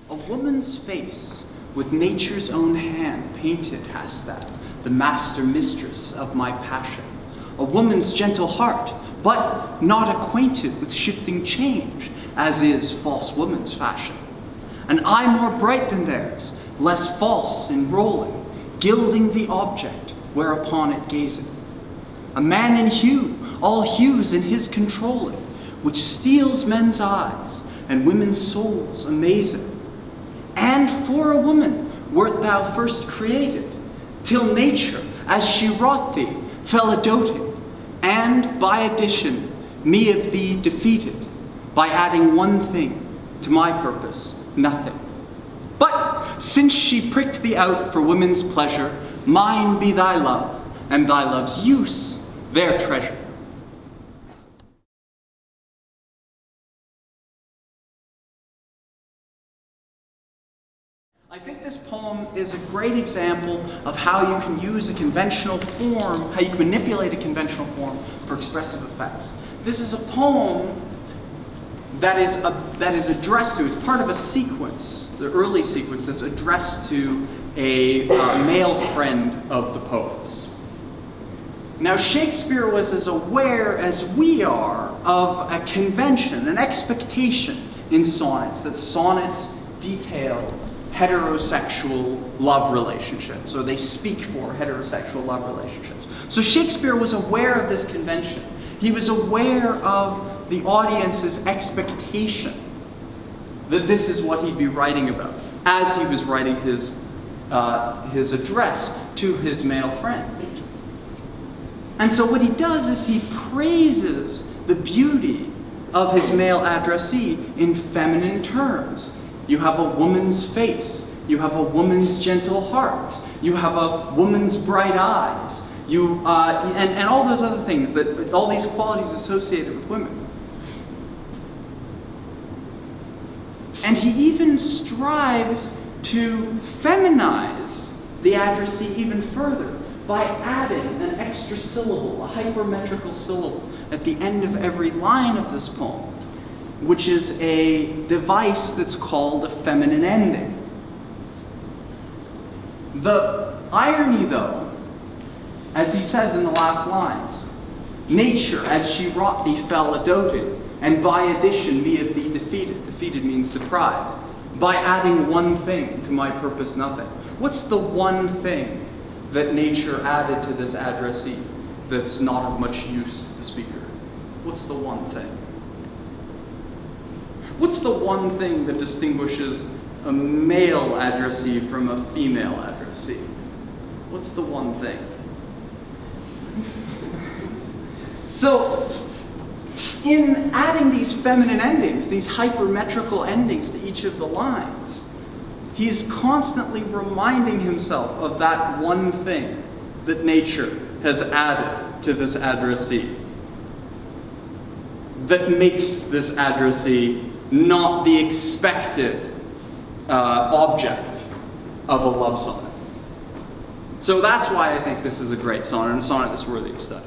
A woman's face, with nature's own hand painted hast thou, the master mistress of my passion. A woman's gentle heart, but not acquainted with shifting change, as is false woman's fashion. An eye more bright than theirs, less false in rolling, gilding the object whereupon it gazeth. A man in hue, all hues in his controlling, which steals men's eyes and women's souls amazeth. And for a woman wert thou first created, till nature, as she wrought thee, fell a doting, and by addition me of thee defeated, by adding one thing to my purpose, nothing. But since she pricked thee out for women's pleasure, mine be thy love, and thy love's use their treasure. I think this poem is a great example of how you can use a conventional form, how you can manipulate a conventional form for expressive effects. This is a poem that is addressed to, it's part of a sequence, the early sequence that's addressed to a male friend of the poet's. Now, Shakespeare was as aware as we are of a convention, an expectation in sonnets, that sonnets detail heterosexual love relationships, or they speak for heterosexual love relationships. So Shakespeare was aware of this convention. He was aware of the audience's expectation that this is what he'd be writing about as he was writing his address to his male friend. And so what he does is he praises the beauty of his male addressee in feminine terms. You have a woman's face. You have a woman's gentle heart. You have a woman's bright eyes. And all those other things, all these qualities associated with women. And he even strives to feminize the addressee even further by adding an extra syllable, a hypermetrical syllable, at the end of every line of this poem, which is a device that's called a feminine ending. The irony, though, as he says in the last lines, nature, as she wrought thee, fell a doting, and by addition me of thee defeated. Defeated means deprived. By adding one thing to my purpose, nothing. What's the one thing that nature added to this addressee that's not of much use to the speaker? What's the one thing? What's the one thing that distinguishes a male addressee from a female addressee? What's the one thing? So, in adding these feminine endings, these hypermetrical endings to each of the lines, he's constantly reminding himself of that one thing that nature has added to this addressee, that makes this addressee not the expected object of a love sonnet. So that's why I think this is a great sonnet, and a sonnet that's worthy of study.